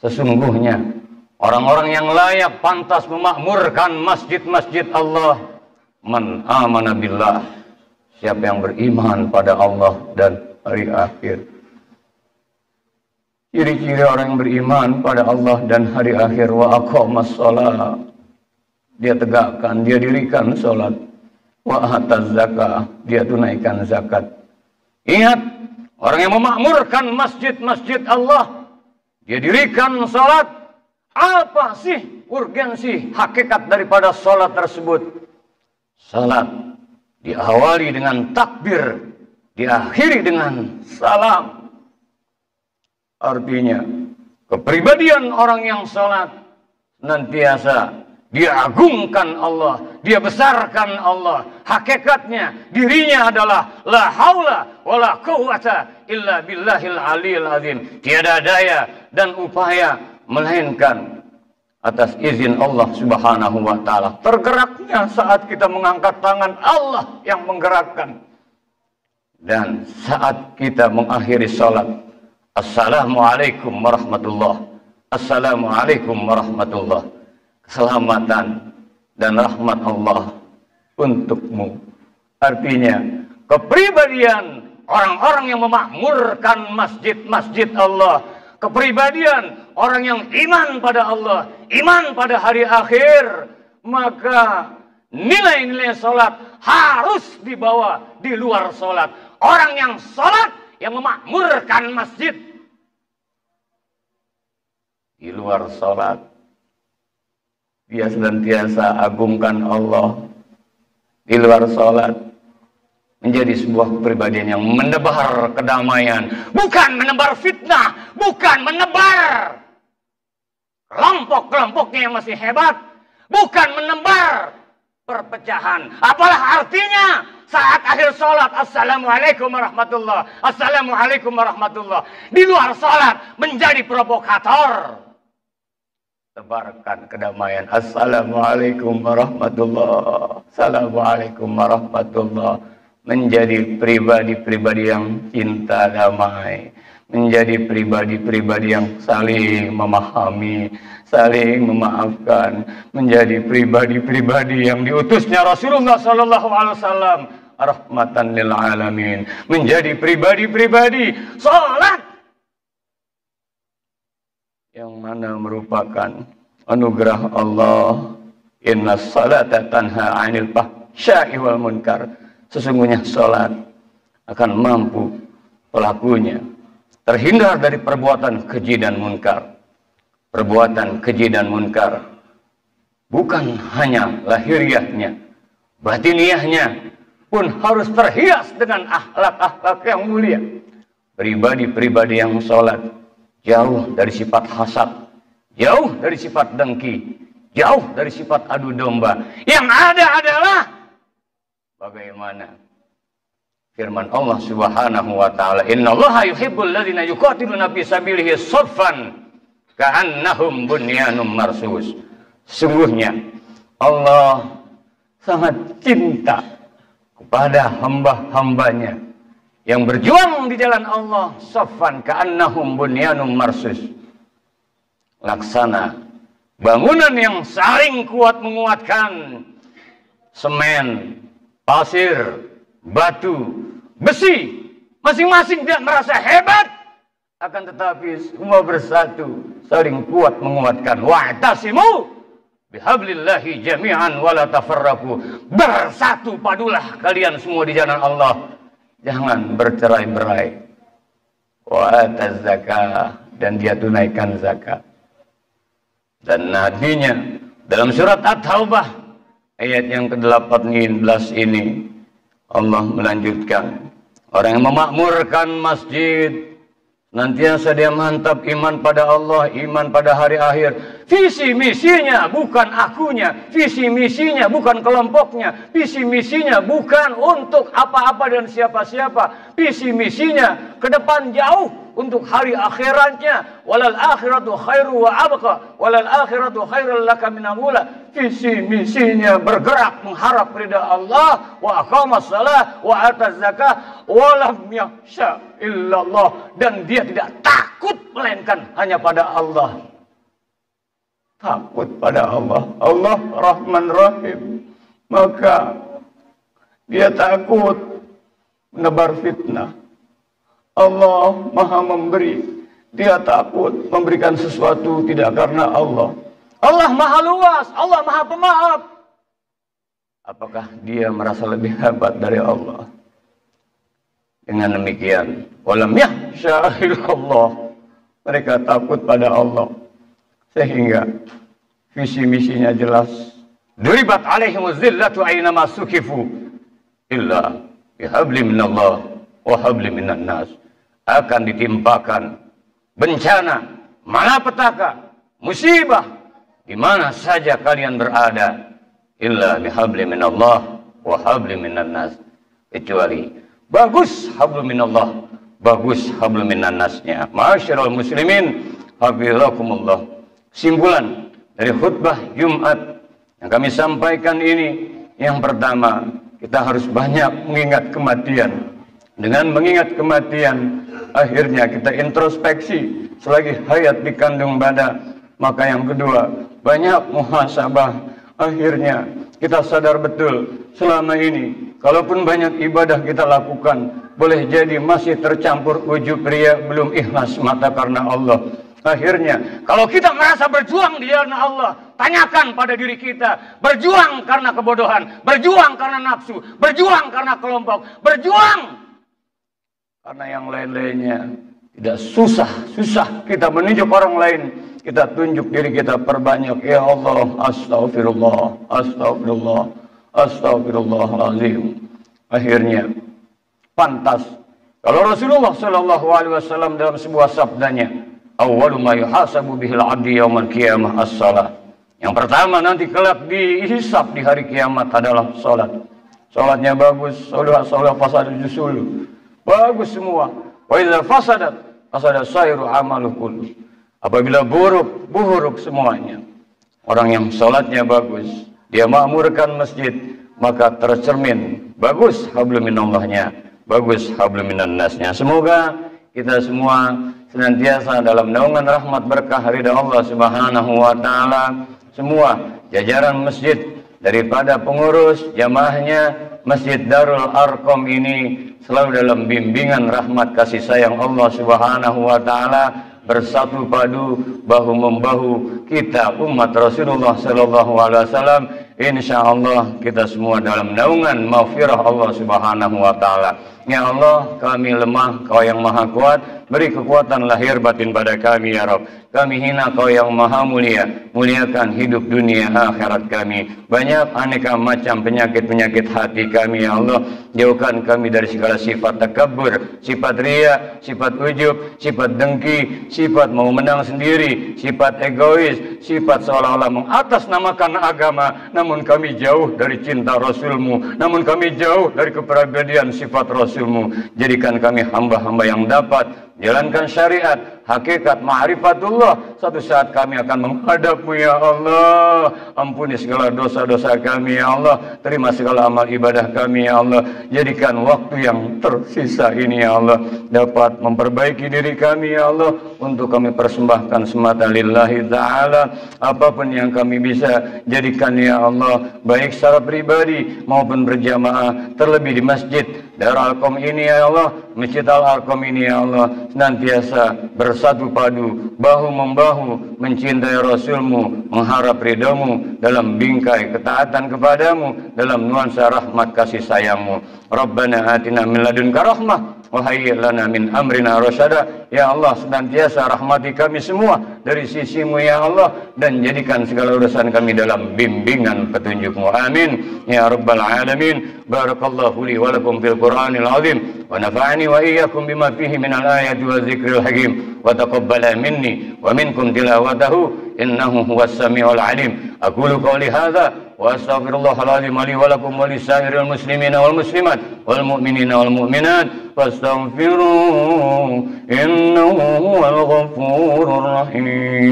Sesungguhnya orang-orang yang layak pantas memakmurkan masjid-masjid Allah, man amana billah, siapa yang beriman pada Allah dan hari akhir. Ciri-ciri orang yang beriman pada Allah dan hari akhir, wa aqamas shalah, dia tegakkan, dia dirikan salat, wa ataz zakah, dia tunaikan zakat. Ingat, orang yang memakmurkan masjid-masjid Allah, dia dirikan salat. Apa sih urgensi hakikat daripada salat tersebut? Salat diawali dengan takbir, diakhiri dengan salam. Artinya, kepribadian orang yang salat senantiasa dia agungkan Allah, dia besarkan Allah. Hakikatnya dirinya adalah la haula wala quwwata illa billahil aliyil azim. Tiada daya dan upaya melainkan atas izin Allah Subhanahu wa taala. Tergeraknya saat kita mengangkat tangan, Allah yang menggerakkan. Dan saat kita mengakhiri salat, assalamualaikum warahmatullah, assalamualaikum warahmatullah, keselamatan dan rahmat Allah untukmu. Artinya, kepribadian orang-orang yang memakmurkan masjid-masjid Allah, kepribadian orang yang iman pada Allah, iman pada hari akhir, maka nilai-nilai salat harus dibawa di luar salat. Orang yang salat, yang memakmurkan masjid di luar salat, dia senantiasa agungkan Allah di luar salat, menjadi sebuah kepribadian yang menebar kedamaian, bukan menebar fitnah, bukan menebar kelompok-kelompoknya yang masih hebat, bukan menebar perpecahan. Apalah artinya saat akhir salat, assalamualaikum warahmatullah, assalamualaikum warahmatullah, di luar salat menjadi provokator. Tebarkan kedamaian, assalamualaikum warahmatullah, assalamualaikum warahmatullah, menjadi pribadi-pribadi yang cinta damai, menjadi pribadi-pribadi yang saling memahami, saling memaafkan, menjadi pribadi-pribadi yang diutusnya Rasulullah sallallahu alaihi wasallam rahmatan lil alamin, menjadi pribadi-pribadi salat yang mana merupakan anugerah Allah. Inna salata tanha 'anil fahsya'i wal munkar. Sesungguhnya salat akan mampu pelakunya terhindar dari perbuatan keji dan munkar. Perbuatan keji dan munkar bukan hanya lahiriahnya, batiniahnya pun harus terhias dengan akhlak-akhlak yang mulia. Pribadi-pribadi yang salat jauh dari sifat hasad, jauh dari sifat dengki, jauh dari sifat adu domba. Yang ada adalah bagaimana firman Allah Subhanahu wa taala, innallaha yuhibbul ladzina yuqatiluna fi sabilihi shaffan ka'annahum bunyanun marsus. Sungguhnya Allah sangat cinta kepada hamba-hambanya yang berjuang di jalan Allah, shaffan ka'annahum bunyanun marsus, laksana bangunan yang saling kuat menguatkan, semen, pasir, batu, besi, masing-masing tidak merasa hebat, akan tetapi semua bersatu, saling kuat menguatkan. Wa'tasimu bihablillahi jami'an wala tafarraqu. Bersatu padulah kalian semua di jalan Allah, jangan bercerai-berai. Wa'ataz zakah, dan dia tunaikan zakat. Dan nabinya dalam surat At-Taubah ayat yang ke-18 ini, Allah melanjutkan, orang yang memakmurkan masjid nantiasa dia mantap iman pada Allah, iman pada hari akhir. Visi misinya bukan akunya, visi misinya bukan kelompoknya, visi misinya bukan untuk apa-apa dan siapa-siapa. Visi misinya ke depan jauh untuk hari akhiratnya. Walal akhiratu khairu wa abqa, walal akhiratu khairul laka minal ula. Visi misinya bergerak mengharap ridha Allah, wa aqamas shalah wa ataz zakah wa lam yakhsha illallah, dan dia tidak takut melainkan hanya pada Allah. takut pada Allah. Allah Rahman Rahim, maka dia takut menebar fitnah. Allah Maha Memberi, dia takut memberikan sesuatu tidak karena Allah. Allah Maha Luas, Allah Maha Pemaaf. Apakah dia merasa lebih hebat dari Allah? Dengan demikian, walam yakhsha illallah, mereka takut pada Allah, sehingga visi misinya jelas. Duribat alaihimuz zillatu aynama sukifu illa bihabli minallah wa habli minan nas. Akan ditimpakan bencana, malapetaka, musibah di mana saja kalian berada, illa bihabli minallah wa habli minan nas, kecuali bagus hablu minallah, bagus hablu minan nasnya. Ma'asyiral muslimin, hafizakumullah. Kesimpulan dari khutbah Jumat yang kami sampaikan ini, yang pertama, kita harus banyak mengingat kematian. Dengan mengingat kematian, akhirnya kita introspeksi selagi hayat dikandung bada. Maka yang kedua, banyak muhasabah. Akhirnya kita sadar betul selama ini, kalaupun banyak ibadah kita lakukan, boleh jadi masih tercampur ujub ria, belum ikhlas mata karena Allah. Akhirnya, kalau kita merasa berjuang di jalan Allah, tanyakan pada diri kita, berjuang karena kebodohan, berjuang karena nafsu, berjuang karena kelompok, berjuang karena yang lain-lainnya. Tidak susah kita menunjuk orang lain, kita tunjuk diri kita, perbanyak, ya Allah, astagfirullah, astagfirullah, astagfirullahaladzim. Akhirnya pantas kalau Rasulullah SAW dalam sebuah sabdanya, awwalu ma yuhasabu bihil abdi yaumal qiyamah as-salat. Yang pertama nanti kelak dihisab di hari kiamat adalah salat. Salatnya bagus, salat fasadat jusul, bagus semua. Wa idza fasadat fasada sairu amalu kullu. Apabila buruk semuanya. Orang yang salatnya bagus, dia makmurkan masjid, maka tercermin bagus hablum minallahnya, bagus hablum minan nasnya. Semoga kita semua senantiasa dalam naungan rahmat berkah ridha Allah Subhanahu wa taala. Semua jajaran masjid, daripada pengurus jamaahnya Masjid Darul Arqam ini selalu dalam bimbingan rahmat kasih sayang Allah Subhanahu wa taala, bersatu padu bahu membahu kita umat Rasulullah sallallahu alaihi wasallam. Insyaallah kita semua dalam naungan maghfirah Allah Subhanahu wa taala. Ya Allah, kami lemah, Kau yang maha kuat, beri kekuatan lahir batin pada kami ya Rabb. Kami hina, Kau yang maha mulia, muliakan hidup dunia akhirat kami. Banyak aneka macam penyakit-penyakit hati kami ya Allah. Jauhkan kami dari segala sifat takabur, sifat ria, sifat ujub, sifat dengki, sifat mau menang sendiri, sifat egois, sifat seolah-olah mengatasnamakan agama. Namun kami jauh dari cinta Rasul-Mu, namun kami jauh dari kepribadian sifat Rasul-Mu. Jadikan kami hamba-hamba yang dapat jalankan syariat, hakikat ma'rifatullah. Suatu saat kami akan menghadap-Mu ya Allah. Ampuni segala dosa-dosa kami ya Allah. Terima segala amal ibadah kami ya Allah. Jadikan waktu yang tersisa ini ya Allah dapat memperbaiki diri kami ya Allah, untuk kami persembahkan semata lillahi ta'ala. Apapun yang kami bisa jadikan ya Allah, baik secara pribadi maupun berjamaah, terlebih di masjid Darul Arqam ini ya Allah, Masjid Al-Arqam ini ya Allah, senantiasa bersatu padu, bahu membahu, mencintai Rasul-Mu, mengharap ridha-Mu, dalam bingkai ketaatan kepadamu, dalam nuansa rahmat kasih sayang-Mu. Rabbana atina min ladunka rahmah wa hayyi' lana min amrina rasyada. Ya Allah, senantiasa rahmati kami semua dari sisi-Mu ya Allah, dan jadikan segala urusan kami dalam bimbingan petunjuk-Mu. Amin ya rabbal alamin. Barakallahu li wa lakum fil Qur'anil azim wa nafa'ani wa iyyakum bima fihi minal ayati wa dzikril hakim wa taqabbala minni wa minkum tilawatahu innahu huwas samiul alim. Aqulu qawli hadza wa astaghfirullahal azim li wa lakum wa lisairil muslimina wal muslimat wal mu'minina wal mu'minat fastaghfiruhu innahu huwal ghafurur rahim.